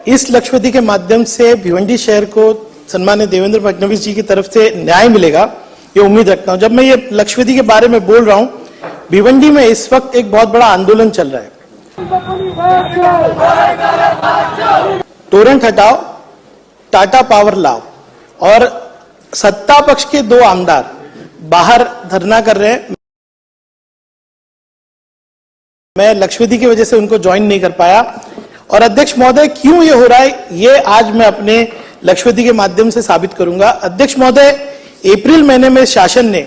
इस लक्षपति के माध्यम से भिवंडी शहर को सम्मान्य देवेंद्र फडणवीस जी की तरफ से न्याय मिलेगा, ये उम्मीद रखता हूं। जब मैं ये लक्षपति के बारे में बोल रहा हूं, भिवंडी में इस वक्त एक बहुत बड़ा आंदोलन चल रहा है। टोरेंट हटाओ, टाटा पावर लाओ, और सत्ता पक्ष के दो आमदार बाहर धरना कर रहे हैं। मैं लक्षपति की वजह से उनको ज्वाइन नहीं कर पाया। और अध्यक्ष महोदय, क्यों ये हो रहा है, ये आज मैं अपने लक्षपति के माध्यम से साबित करूंगा। अध्यक्ष महोदय, अप्रैल महीने में शासन ने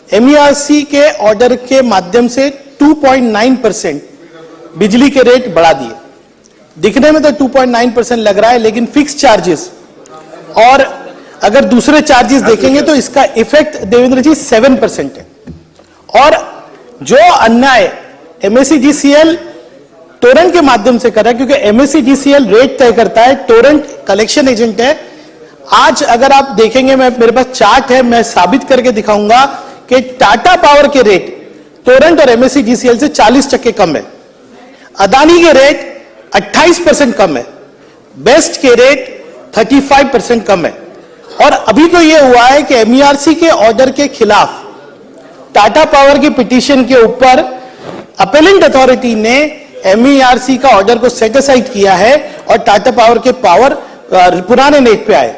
MERC के ऑर्डर के माध्यम से 2.9% बिजली के रेट बढ़ा दिए। दिखने में तो 2.9% लग रहा है, लेकिन फिक्स चार्जेस और अगर दूसरे चार्जेस देखेंगे तो इसका इफेक्ट देवेंद्र जी 7% है। और जो अन्याय MSEDCL टोरेंट के माध्यम से कर रहा है, क्योंकि MSEDCL रेट तय करता है, टोरेंट कलेक्शन एजेंट है। आज अगर आप देखेंगे, मेरे पास चार्ट है, मैं साबित करके दिखाऊंगा कि टाटा पावर के रेट टोरेंट और MSEDCL से 40% कम है, अदानी के रेट 28% कम है, बेस्ट के रेट 35% कम है। और अभी तो यह हुआ है कि MERC के ऑर्डर के खिलाफ टाटा पावर की पिटीशन के ऊपर अपेलेंट अथॉरिटी ने MERC का ऑर्डर को सेट असाइड किया है और टाटा पावर के पावर पुराने रेट पे आए।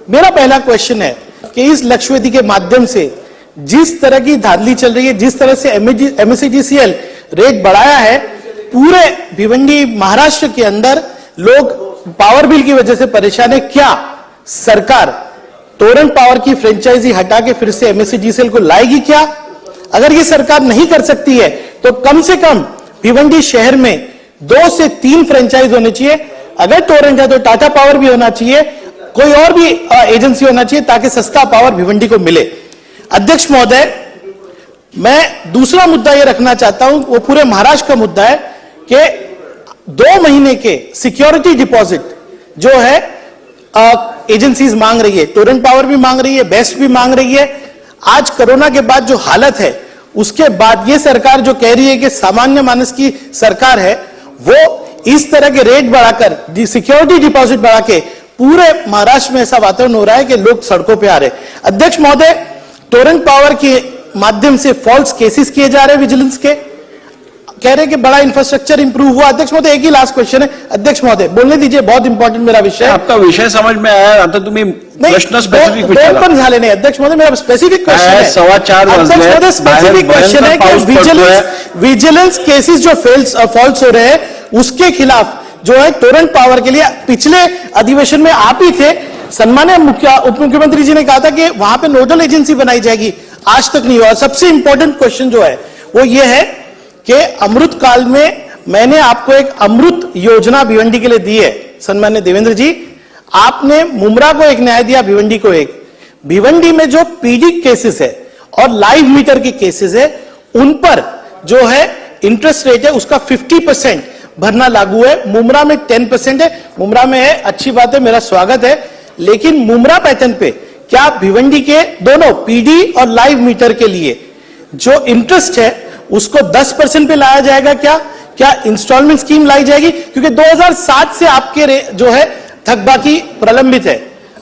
मेरा पहला क्वेश्चन है कि इस लक्षपति के माध्यम से जिस तरह की धांधली चल रही है, जिस तरह से MSEDCL रेट बढ़ाया है, पूरे भिवंडी महाराष्ट्र के अंदर लोग पावर बिल की वजह से परेशान है। क्या सरकार टोरेंट पावर की फ्रेंचाइजी हटा के फिर से MSEDCL को लाएगी क्या? अगर ये सरकार नहीं कर सकती है तो कम से कम भिवंडी शहर में 2 से 3 फ्रेंचाइज होने चाहिए। अगर टोरेंट है तो टाटा पावर भी होना चाहिए, कोई और भी एजेंसी होना चाहिए, ताकि सस्ता पावर भिवंडी को मिले। अध्यक्ष महोदय, मैं दूसरा मुद्दा यह रखना चाहता हूं, वो पूरे महाराष्ट्र का मुद्दा है कि 2 महीने के सिक्योरिटी डिपॉजिट जो है एजेंसीज मांग रही है, टोरेंट पावर भी मांग रही है, बेस्ट भी मांग रही है। आज कोरोना के बाद जो हालत है, उसके बाद ये सरकार जो कह रही है कि सामान्य मानस की सरकार है, वो इस तरह के रेट बढ़ाकर, सिक्योरिटी डिपॉजिट बढ़ा के पूरे महाराष्ट्र में ऐसा वातावरण हो रहा है कि लोग सड़कों पे आ रहे हैं। अध्यक्ष महोदय, टोरेंट पावर के माध्यम से फॉल्स केसेस किए जा रहे हैं विजिलेंस के, कह रहे हैं कि बड़ा इंफ्रास्ट्रक्चर इंप्रूव हुआ। अध्यक्ष महोदय, एक ही लास्ट क्वेश्चन है। अध्यक्ष महोदय, बोलने दीजिए, बहुत इंपॉर्टेंट मेरा विषय है। आपका विषय समझ में आया, आता तुम्ही प्रश्न स्पेसिफिक पण झाले नाही। अध्यक्ष महोदय, मेरा स्पेसिफिक क्वेश्चन है। 4:15 अध्यक्ष महोदय, स्पेसिफिक क्वेश्चन है कि विजिलेंस केसेस जो फॉल्स हो रहे हैं, उसके खिलाफ जो है टोरेंट पावर के लिए पिछले अधिवेशन में आप ही थे, सम्मान्य उप मुख्यमंत्री जी ने कहा था कि वहां पे नोडल एजेंसी बनाई जाएगी, आज तक नहीं हुआ। सबसे इंपॉर्टेंट क्वेश्चन जो है वो ये है कि अमृत काल में मैंने आपको एक अमृत योजना भिवंडी के लिए दी है। सम्मान्य देवेंद्र जी, आपने मुमरा को एक न्याय दिया, भिवंडी को एक। भिवंडी में जो PD केसेस है और लाइव मीटर के केसेस है, उन पर जो है इंटरेस्ट रेट है उसका 50% भरना लागू है। मुमरा में 10% है। मुमरा में है, अच्छी बात है, मेरा स्वागत है। लेकिन मुमरा पैटर्न पे क्या भिवंडी के दोनों PD और लाइव मीटर के लिए जो इंटरेस्ट है उसको 10% पे लाया जाएगा? क्या इंस्टॉलमेंट स्कीम लाई जाएगी? क्योंकि 2007 से आपके जो है थकबाकी प्रलंबित है।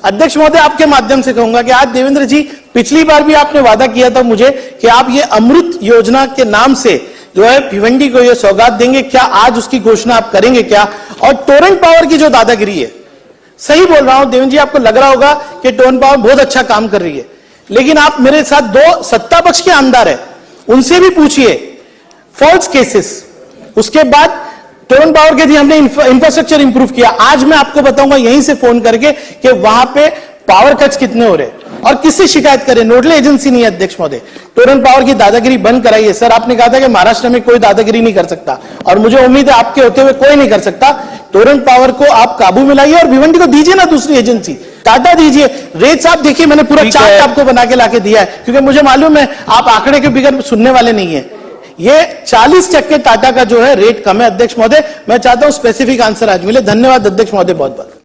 अध्यक्ष महोदय, आपके माध्यम से कहूंगा कि आज देवेंद्र जी, पिछली बार भी आपने वादा किया था मुझे कि आप ये अमृत योजना के नाम से जो है भिवंडी को ये सौगात देंगे, क्या आज उसकी घोषणा आप करेंगे क्या? और टोरेंट पावर की जो दादागिरी है, सही बोल रहा हूं देवेंद्र जी, आपको लग रहा होगा कि टोरेंट पावर बहुत अच्छा काम कर रही है, लेकिन आप मेरे साथ 2 सत्ता पक्ष के आमदार है, उनसे भी पूछिए फॉल्स केसेस। उसके बाद टोरेंट पावर के लिए हमने इंफ्रास्ट्रक्चर इंप्रूव किया। आज मैं आपको बताऊंगा यहीं से फोन करके कि वहां पे पावर कट्स कितने हो रहे हैं और किससे शिकायत करें। नोडल एजेंसी नहीं है। अध्यक्ष महोदय, टोरेंट पावर की दादागिरी बंद कराइए। सर, आपने कहा था कि महाराष्ट्र में कोई दादागिरी नहीं कर सकता, और मुझे उम्मीद है आपके होते हुए कोई नहीं कर सकता। टोरेंट पावर को आप काबू में लाइए और भिवंडी को दीजिए ना दूसरी एजेंसी, टाटा दीजिए। रेट्स आप देखिए, मैंने पूरा चार्ट आपको बना के लाके दिया है, क्योंकि मुझे मालूम है आप आंकड़े के बिगड़ सुनने वाले नहीं है। ये 40% टाटा का जो है रेट कम है। अध्यक्ष महोदय, मैं चाहता हूं स्पेसिफिक आंसर आज मिले। धन्यवाद अध्यक्ष महोदय, बहुत बहुत।